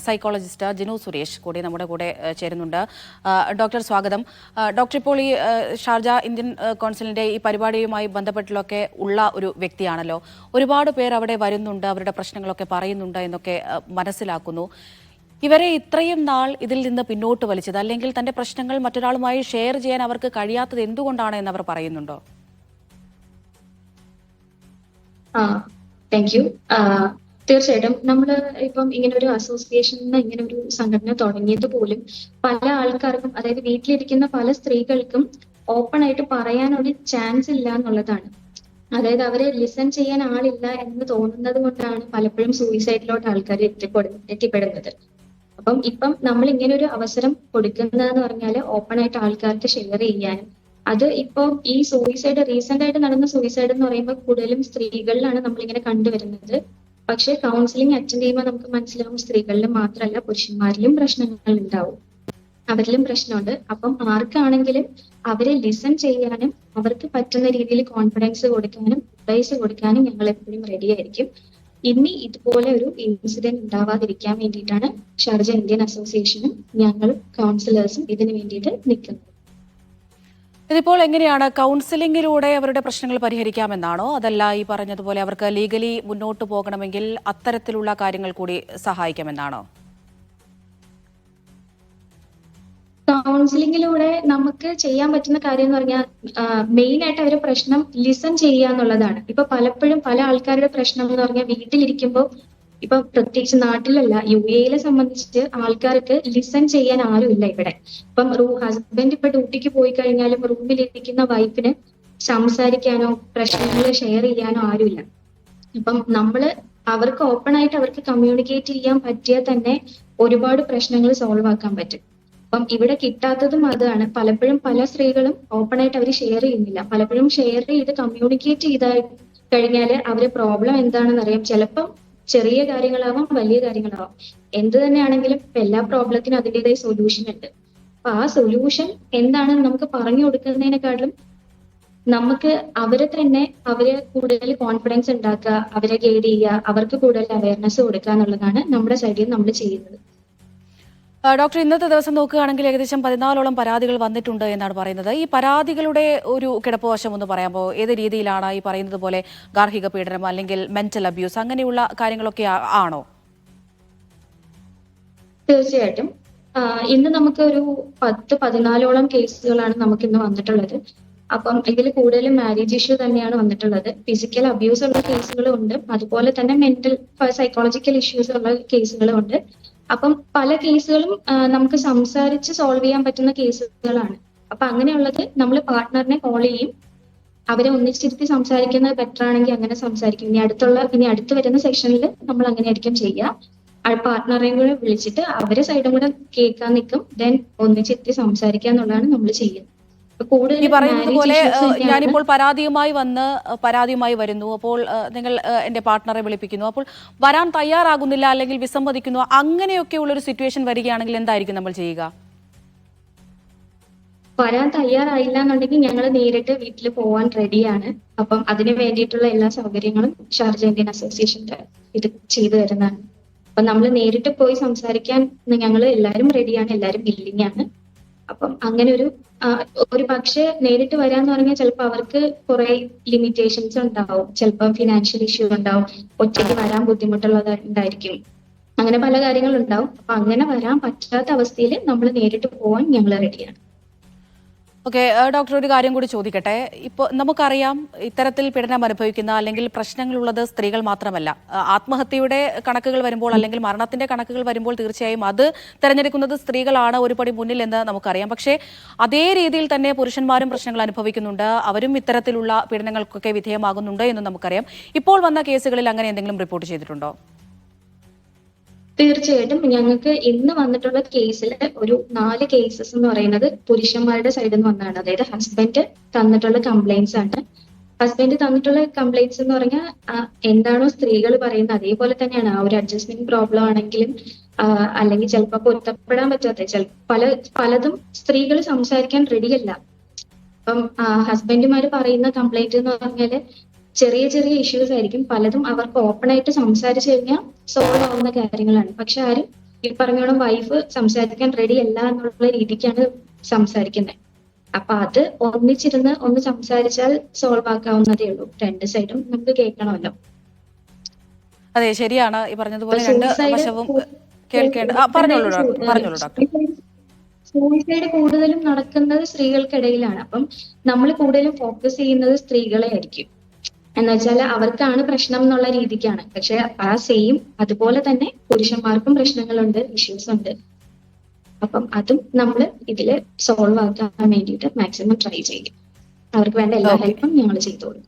Psychologist Jinu Suresh കൂടി നമ്മുടെ കൂടെ ചേരുന്നുണ്ട്. ഡോക്ടർ സ്വാഗതം. ഡോക്ടർ ഇപ്പോൾ ഈ ഷാർജ ഇന്ത്യൻ കൗൺസിലിന്റെ ഈ പരിപാടിയുമായി ബന്ധപ്പെട്ടിലൊക്കെ ഉള്ള ഒരു വ്യക്തിയാണല്ലോ. ഒരുപാട് പേർ അവിടെ വരുന്നുണ്ട്, അവരുടെ പ്രശ്നങ്ങളൊക്കെ പറയുന്നുണ്ട് എന്നൊക്കെ മനസ്സിലാക്കുന്നു. ഇവരെ ഇത്രയും നാൾ ഇതിൽ നിന്ന് പിന്നോട്ട് വലിച്ചത്, അല്ലെങ്കിൽ തന്റെ പ്രശ്നങ്ങൾ മറ്റൊരാളുമായി ഷെയർ ചെയ്യാൻ അവർക്ക് കഴിയാത്തത് എന്തുകൊണ്ടാണ് എന്ന് അവർ പറയുന്നുണ്ടോ? Thank you. തീർച്ചയായിട്ടും നമ്മൾ ഇപ്പം ഇങ്ങനെ ഒരു അസോസിയേഷൻ ഇങ്ങനെ ഒരു സംഘടന തുടങ്ങിയത് പോലും പല ആൾക്കാർക്കും, അതായത് വീട്ടിലിരിക്കുന്ന പല സ്ത്രീകൾക്കും ഓപ്പൺ ആയിട്ട് പറയാനൊരു ചാൻസ് ഇല്ല എന്നുള്ളതാണ്. അതായത് അവരെ ലിസൺ ചെയ്യാൻ ആളില്ല എന്ന് തോന്നുന്നത് കൊണ്ടാണ് പലപ്പോഴും സൂയിസൈഡിലോട്ട് ആൾക്കാർ എത്തിപ്പെടുന്നത്. ഇപ്പം നമ്മൾ ഇങ്ങനെ ഒരു അവസരം കൊടുക്കുന്നതെന്ന് പറഞ്ഞാൽ ഓപ്പൺ ആയിട്ട് ആൾക്കാർക്ക് ഷെയർ ചെയ്യാനും, അത് ഇപ്പോ ഈ സൂയിസൈഡ് റീസെന്റ് ആയിട്ട് നടന്ന സൂയിസൈഡ് എന്ന് പറയുമ്പോൾ കൂടുതലും സ്ത്രീകളിലാണ് നമ്മളിങ്ങനെ കണ്ടുവരുന്നത്. പക്ഷെ കൗൺസിലിംഗ് അറ്റൻഡ് ചെയ്യുമ്പോൾ നമുക്ക് മനസ്സിലാവും സ്ത്രീകളിലും മാത്രമല്ല പുരുഷന്മാരിലും പ്രശ്നങ്ങൾ ഉണ്ടാവും, അവരിലും പ്രശ്നമുണ്ട്. അപ്പം ആർക്കാണെങ്കിലും അവരെ ലിസൺ ചെയ്യാനും അവർക്ക് പറ്റുന്ന രീതിയിൽ കോൺഫിഡൻസ് കൊടുക്കാനും അഡ്വൈസ് കൊടുക്കാനും ഞങ്ങൾ എപ്പോഴും റെഡി ആയിരിക്കും. ഇനി ഇതുപോലെ ഒരു ഇൻസിഡന്റ് ഉണ്ടാവാതിരിക്കാൻ വേണ്ടിയിട്ടാണ് ഷാർജ ഇന്ത്യൻ അസോസിയേഷനും ഞങ്ങൾ കൗൺസിലേഴ്സും ഇതിനു വേണ്ടിയിട്ട് നിൽക്കുന്നത്. ഇതിപ്പോൾ എങ്ങനെയാണ്, കൗൺസിലിംഗിലൂടെ അവരുടെ പ്രശ്നങ്ങൾ പരിഹരിക്കാമെന്നാണോ, അതല്ല ഈ പറഞ്ഞതുപോലെ അവർക്ക് ലീഗലി മുന്നോട്ട് പോകണമെങ്കിൽ അത്തരത്തിലുള്ള കാര്യങ്ങൾ കൂടി സഹായിക്കാമെന്നാണോ? കൗൺസിലിംഗിലൂടെ നമുക്ക് ചെയ്യാൻ പറ്റുന്ന കാര്യം എന്ന് പറഞ്ഞാൽ മെയിൻ ആയിട്ട് അവരുടെ പ്രശ്നം ലിസൺ ചെയ്യുക എന്നുള്ളതാണ്. ഇപ്പൊ പലപ്പോഴും പല ആൾക്കാരുടെ പ്രശ്നം എന്ന് പറഞ്ഞാൽ വീട്ടിലിരിക്കുമ്പോൾ, ഇപ്പൊ പ്രത്യേകിച്ച് നാട്ടിലല്ല UAE സംബന്ധിച്ച് ആൾക്കാർക്ക് ലിസൺ ചെയ്യാൻ ആരുമില്ല ഇവിടെ. ഹസ്ബൻഡ് ഇപ്പൊ ഡ്യൂട്ടിക്ക് പോയി കഴിഞ്ഞാലും റൂമിലിരിക്കുന്ന വൈഫിന് സംസാരിക്കാനോ പ്രശ്നങ്ങൾ ഷെയർ ചെയ്യാനോ ആരുമില്ല. നമ്മള് അവർക്ക് ഓപ്പൺ ആയിട്ട് അവർക്ക് കമ്മ്യൂണിക്കേറ്റ് ചെയ്യാൻ പറ്റിയാൽ തന്നെ ഒരുപാട് പ്രശ്നങ്ങൾ സോൾവ് ആക്കാൻ പറ്റും. ഇവിടെ കിട്ടാത്തതും അതാണ്. പലപ്പോഴും പല സ്ത്രീകളും ഓപ്പൺ ആയിട്ട് അവർ ഷെയർ ചെയ്യുന്നില്ല. പലപ്പോഴും ഷെയർ ചെയ്ത് കമ്മ്യൂണിക്കേറ്റ് ചെയ്ത കഴിഞ്ഞാല് അവരുടെ പ്രോബ്ലം എന്താണെന്ന് അറിയാം. ചിലപ്പം ചെറിയ കാര്യങ്ങളാവാം, വലിയ കാര്യങ്ങളാവാം. എന്ത് തന്നെയാണെങ്കിലും എല്ലാ പ്രോബ്ലത്തിനും അതിൻ്റെതായ സൊല്യൂഷൻ ഉണ്ട്. ആ സൊല്യൂഷൻ എന്താണെന്ന് നമുക്ക് പറഞ്ഞു കൊടുക്കുന്നതിനെക്കാളും നമുക്ക് അവരെ കൂടുതൽ കോൺഫിഡൻസ് ഉണ്ടാക്കുക, അവരെ ഗൈഡ് ചെയ്യുക, അവർക്ക് കൂടുതൽ അവയർനെസ് കൊടുക്കുക എന്നുള്ളതാണ് നമ്മുടെ സൈഡിൽ നമ്മൾ ചെയ്യുന്നത്. ഡോക്ടർ, ഇന്നത്തെ ദിവസം നോക്കുകയാണെങ്കിൽ ഏകദേശം 14ഓളം പരാതികൾ വന്നിട്ടുണ്ട് എന്നാണ് പറയുന്നത്. ഈ പരാതികളുടെ ഒരു കിടപ്പുവശം ഒന്ന് പറയാമോ? ഏത് രീതിയിലാണ് ഈ പറയുന്നത് പോലെ ഗാർഹിക പീഡനം അല്ലെങ്കിൽ മെന്റൽ അബ്യൂസ് അങ്ങനെയുള്ള കാര്യങ്ങളൊക്കെ ആണോ? തീർച്ചയായിട്ടും ഇന്ന് നമുക്ക് ഒരു 10-14ഓളം കേസുകളാണ് നമുക്ക് ഇന്ന് വന്നിട്ടുള്ളത്. ഇതിൽ കൂടുതലും മാരേജ് ഇഷ്യൂ തന്നെയാണ് വന്നിട്ടുള്ളത്. ഫിസിക്കൽ അബ്യൂസ് ഉള്ള കേസുകളും ഉണ്ട്, അതുപോലെ തന്നെ മെന്റൽ സൈക്കോളജിക്കൽ ഇഷ്യൂസ് ഉള്ള കേസുകളും ഉണ്ട്. പല കേസുകളും നമുക്ക് സംസാരിച്ച് സോൾവ് ചെയ്യാൻ പറ്റുന്ന കേസുകളാണ്. അങ്ങനെയുള്ളത് നമ്മൾ പാർട്ട്ണറിനെ കോൾ ചെയ്യും, അവരെ ഒന്നിച്ചിരുത്തി സംസാരിക്കുന്നത് ബെറ്റർ ആണെങ്കിൽ അങ്ങനെ സംസാരിക്കും. ഇനി അടുത്ത് വരുന്ന സെഷനിൽ നമ്മൾ അങ്ങനെ ആയിരിക്കും ചെയ്യുക. പാർട്ട്ണറെയും കൂടെ വിളിച്ചിട്ട് അവരെ സൈഡും കൂടെ കേൾക്കാൻ നിൽക്കും, ദെൻ ഒന്നിച്ചിരുത്തി സംസാരിക്കുക എന്നുള്ളതാണ് നമ്മൾ ചെയ്യുന്നത്. ഈ പറയുന്നത് പോലെ ഞാനിപ്പോൾ പരാതിയുമായി വരുന്നു, അപ്പോൾ നിങ്ങൾ എന്റെ പാർട്ട്ണറെ വിളിപ്പിക്കുന്നു, അപ്പോൾ വരാൻ തയ്യാറാകുന്നില്ല അല്ലെങ്കിൽ വിസമ്മതിക്കുന്നു, അങ്ങനെയൊക്കെ ഉള്ളൊരു സിറ്റുവേഷൻ വരികയാണെങ്കിൽ എന്തായിരിക്കും നമ്മൾ ചെയ്യുക? വരാൻ തയ്യാറായില്ല എന്നുണ്ടെങ്കിൽ ഞങ്ങൾ നേരിട്ട് വീട്ടിൽ പോവാൻ റെഡിയാണ്. അതിന് വേണ്ടിയിട്ടുള്ള എല്ലാ സൗകര്യങ്ങളും ഷാർജ ഇന്ത്യൻ അസോസിയേഷൻ ഇത് ചെയ്തു തരുന്നതാണ്. നമ്മൾ നേരിട്ട് പോയി സംസാരിക്കാൻ ഞങ്ങൾ എല്ലാവരും റെഡിയാണ്, എല്ലാവരും വില്ലിങ് ആണ്. അങ്ങനെ ഒരു പക്ഷെ നേരിട്ട് വരാന്ന് പറഞ്ഞാൽ ചിലപ്പോൾ അവർക്ക് കുറെ ലിമിറ്റേഷൻസ് ഉണ്ടാവും, ചിലപ്പോൾ ഫിനാൻഷ്യൽ ഇഷ്യൂ ഉണ്ടാവും, ഒറ്റയ്ക്ക് വരാൻ ബുദ്ധിമുട്ടുള്ളതായിരിക്കും, അങ്ങനെ പല കാര്യങ്ങളുണ്ടാവും. അങ്ങനെ വരാൻ പറ്റാത്ത അവസ്ഥയിൽ നമ്മൾ നേരിട്ട് പോവാൻ ഞങ്ങൾ റെഡിയാണ്. ഓക്കെ ഡോക്ടർ, ഒരു കാര്യം കൂടി ചോദിക്കട്ടെ. ഇപ്പോൾ നമുക്കറിയാം ഇത്തരത്തിൽ പീഡനം അനുഭവിക്കുന്ന അല്ലെങ്കിൽ പ്രശ്നങ്ങളുള്ളത് സ്ത്രീകൾ മാത്രമല്ല. ആത്മഹത്യയുടെ കണക്കുകൾ വരുമ്പോൾ അല്ലെങ്കിൽ മരണത്തിന്റെ കണക്കുകൾ വരുമ്പോൾ തീർച്ചയായും അത് തിരഞ്ഞെടുക്കുന്നത് സ്ത്രീകളാണ് ഒരു പടി മുന്നിൽ എന്ന് നമുക്കറിയാം. പക്ഷേ അതേ രീതിയിൽ തന്നെ പുരുഷന്മാരും പ്രശ്നങ്ങൾ അനുഭവിക്കുന്നുണ്ട്, അവരും ഇത്തരത്തിലുള്ള പീഡനങ്ങൾക്കൊക്കെ വിധേയമാകുന്നുണ്ട് എന്ന് നമുക്കറിയാം. ഇപ്പോൾ വന്ന കേസുകളിൽ അങ്ങനെ എന്തെങ്കിലും റിപ്പോർട്ട് ചെയ്തിട്ടുണ്ടോ? തീർച്ചയായിട്ടും ഞങ്ങൾക്ക് ഇന്ന് വന്നിട്ടുള്ള കേസിൽ ഒരു 4 കേസസ് എന്ന് പറയുന്നത് പുരുഷന്മാരുടെ സൈഡിൽ നിന്ന് വന്നതാണ്. അതായത് ഹസ്ബൻഡ് തന്നിട്ടുള്ള കംപ്ലൈന്റ്സ് ആണ്. ഹസ്ബൻഡ് തന്നിട്ടുള്ള കംപ്ലൈന്റ്സ് എന്ന് പറഞ്ഞാൽ എന്താണോ സ്ത്രീകൾ പറയുന്നത് അതേപോലെ തന്നെയാണ്. ആ ഒരു അഡ്ജസ്റ്റ്മെന്റ് പ്രോബ്ലം ആണെങ്കിലും അല്ലെങ്കിൽ ചിലപ്പോൾ പൊരുത്തപ്പെടാൻ പറ്റാത്ത പലതും സ്ത്രീകൾ സംസാരിക്കാൻ റെഡിയല്ല. ഹസ്ബൻഡുമാര് പറയുന്ന കംപ്ലൈന്റ് എന്ന് പറഞ്ഞാല് ചെറിയ ഇഷ്യൂസ് ആയിരിക്കും. പലതും അവർക്ക് ഓപ്പൺ ആയിട്ട് സംസാരിച്ചു കഴിഞ്ഞാൽ സോൾവ് ആവുന്ന കാര്യങ്ങളാണ്. പക്ഷെ ആരും ഈ പറഞ്ഞോളം വൈഫ് സംസാരിക്കാൻ റെഡി അല്ല എന്നുള്ള രീതിക്കാണ് സംസാരിക്കുന്നത്. അപ്പൊ അത് ഒന്നിച്ചിരുന്ന് ഒന്ന് സംസാരിച്ചാൽ സോൾവ് ആക്കാവുന്നതേ ഉള്ളൂ. രണ്ട് സൈഡും നമുക്ക് കേൾക്കണമല്ലോ. അതെ, ശരിയാണ്. ഈ പറഞ്ഞതുപോലെ രണ്ട് വശവും കേൾക്കേണ്ട. പറഞ്ഞോളൂ ഡോക്ടർ. സൂയിസൈഡ് കൂടുതലും നടക്കുന്നത് സ്ത്രീകൾക്കിടയിലാണ്. അപ്പം നമ്മൾ കൂടുതലും ഫോക്കസ് ചെയ്യുന്നത് സ്ത്രീകളെ ആയിരിക്കും. എന്ന് വെച്ചാൽ അവർക്കാണ് പ്രശ്നം എന്നുള്ള രീതിക്കാണ്. പക്ഷെ ആ സെയിം അതുപോലെ തന്നെ പുരുഷന്മാർക്കും പ്രശ്നങ്ങളുണ്ട്, ഇഷ്യൂസ് ഉണ്ട്. അപ്പം അതും നമ്മൾ ഇതില് സോൾവ് ആക്കാൻ വേണ്ടിയിട്ട് മാക്സിമം ട്രൈ ചെയ്യും. അവർക്ക് വേണ്ട എല്ലാ ഹെൽപ്പും ഞങ്ങൾ ചെയ്തോളും.